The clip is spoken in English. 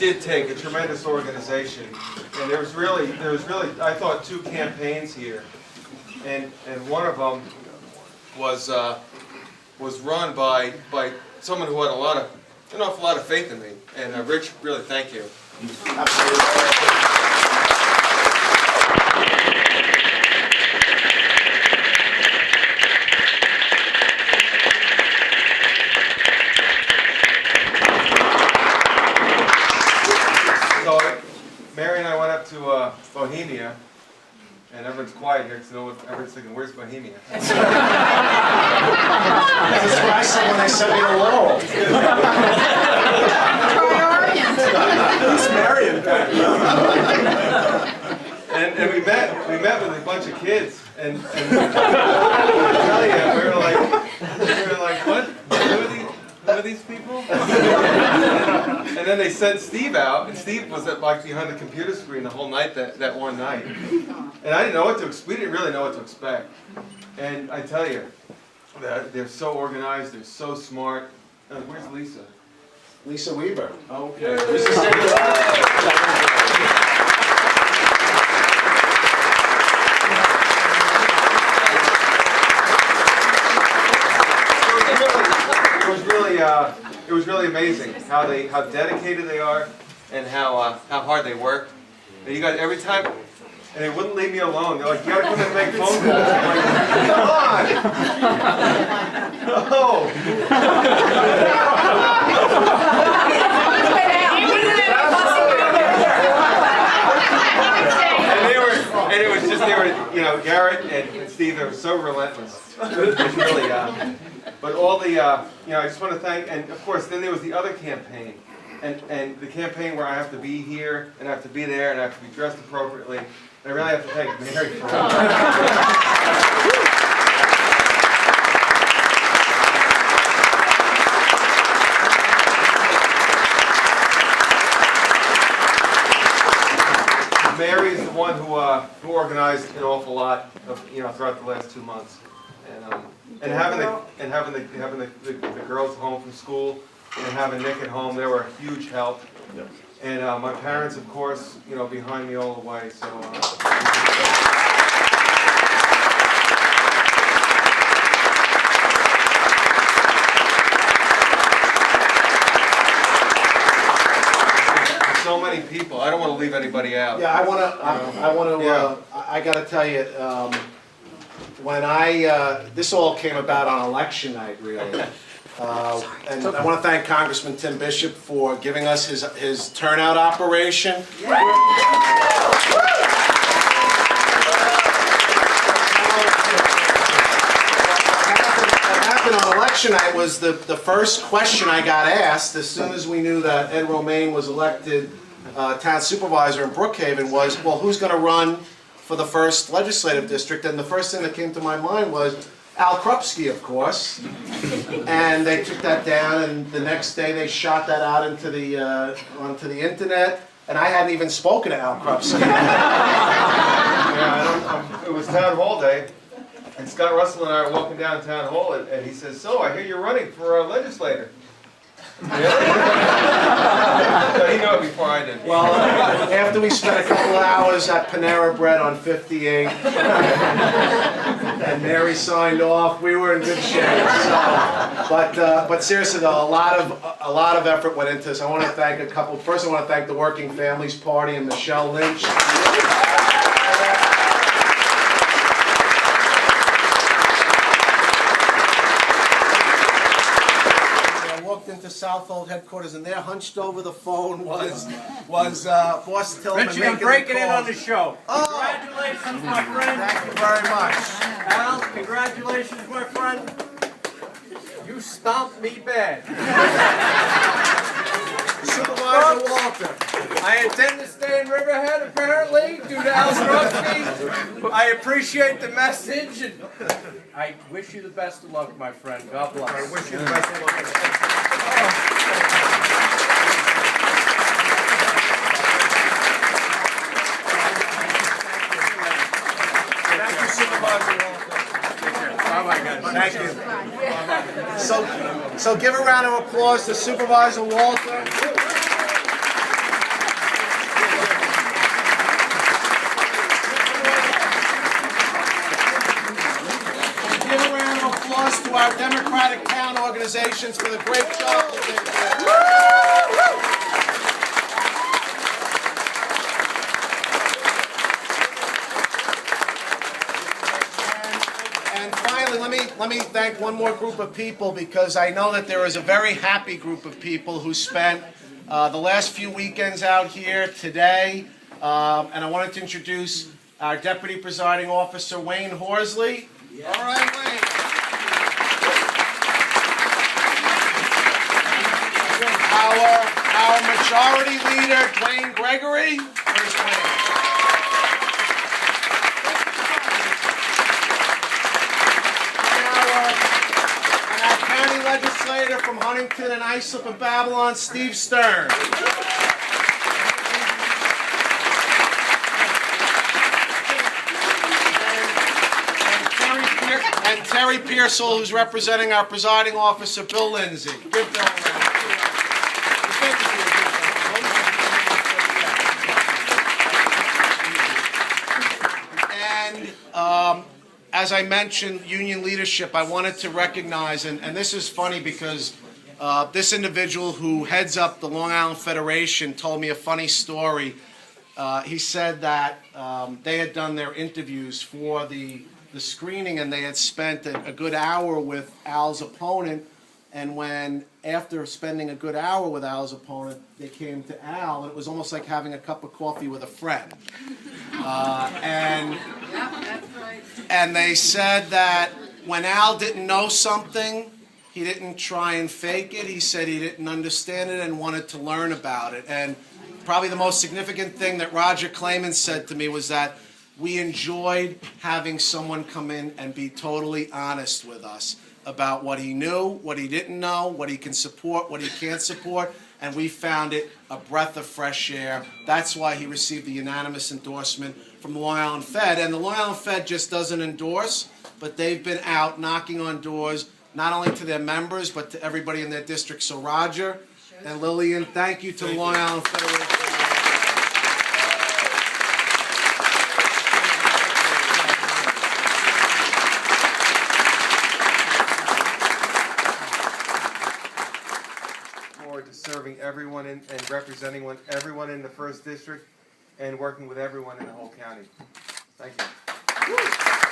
did take a tremendous organization, and there was really, I thought, two campaigns here, and one of them was run by someone who had an awful lot of faith in me, and Rich, really, thank you. Absolutely. So Mary and I went up to Bohemia, and everyone's quiet here because everyone's thinking, where's Bohemia? That's what I said when they sent me to Lowell. Who's Marion? And we met with a bunch of kids, and I tell you, we were like, what? Who are these people? And then they sent Steve out, and Steve was behind the computer screen the whole night that one night. And I didn't know what to expect. We didn't really know what to expect. And I tell you, they're so organized, they're so smart. Where's Lisa? Lisa Weaver. Okay. It was really amazing how dedicated they are, and how hard they work. And you guys, every time, and they wouldn't leave me alone. They're like, you gotta come and make phone calls. I'm like, come on! And it was just, Garrett and Steve, they were so relentless. It was really, but all the, I just want to thank, and of course, then there was the other campaign, and the campaign where I have to be here, and I have to be there, and I have to be dressed appropriately, and I really have to thank Mary for Mary is the one who organized an awful lot of, throughout the last 2 months, and having the girls home from school, and having Nick at home, they were a huge help. Yep. And my parents, of course, behind me all the way. So. So many people. I don't want to leave anybody out. Yeah, I got to tell you, when this all came about on election night, really. And I want to thank Congressman Tim Bishop for giving us his turnout operation. What happened on election night was the first question I got asked as soon as we knew that Ed Romaine was elected town supervisor in Brookhaven was, well, who's going to run for the first legislative district? And the first thing that came to my mind was Al Krupski, of course. And they took that down, and the next day they shot that out onto the internet, and I hadn't even spoken to Al Krupski. Yeah, it was town hall day, and Scott Russell and I are walking down town hall, and he says, "So I hear you're running for a legislator." Really? So he knew it before I did. Well, after we spent a couple of hours at Panera Bread on 58, and Mary signed off, we were in good shape. So, but seriously though, a lot of effort went into this. I want to thank First, I want to thank the Working Families Party and Michelle Lynch. Into Southold headquarters, and there, hunched over the phone, was Boss Tillman. Richie, I'm breaking in on the show. Oh. Congratulations, my friend. Thank you very much. Al, congratulations, my friend. You stomped me bad. Supervisor Walter. I intend to stay in Riverhead, apparently, due to Al Krupski. I appreciate the message, and I wish you the best of luck, my friend. God bless. I wish you the best of luck. Thank you, Supervisor Walter. Oh my God. Thank you. So give a round of applause to Supervisor Walter. organizations for the great job that they did. And finally, let me thank one more group of people, because I know that there is a very happy group of people who spent the last few weekends out here today. And I wanted to introduce our Deputy Presiding Officer, Wayne Horsley. All right, Wayne. Our Majority Leader, Dwayne Gregory. Where's Dwayne? And our County Legislator from Huntington and Islip and Babylon, Steve Stern. And Terry Pearsall, who's representing our Presiding Officer, Bill Lindsay. Give Bill a round. And as I mentioned, union leadership, I wanted to recognize, and this is funny because this individual who heads up the Long Island Federation told me a funny story. He said that they had done their interviews for the screening, and they had spent a good hour with Al's opponent, and when, after spending a good hour with Al's opponent, they came to Al, and it was almost like having a cup of coffee with a friend. And they said that when Al didn't know something, he didn't try and fake it. He said he didn't understand it and wanted to learn about it. And probably the most significant thing that Roger Clayman said to me was that we enjoyed having someone come in and be totally honest with us about what he knew, what he didn't know, what he can support, what he can't support, and we found it a breath of fresh air. That's why he received the unanimous endorsement from the Long Island Fed. And the Long Island Fed just doesn't endorse, but they've been out knocking on doors, not only to their members, but to everybody in their district. So Roger and Lillian, thank you to the Long Island Federation. To serving everyone and representing everyone in the first district and working with everyone in the whole county. Thank you.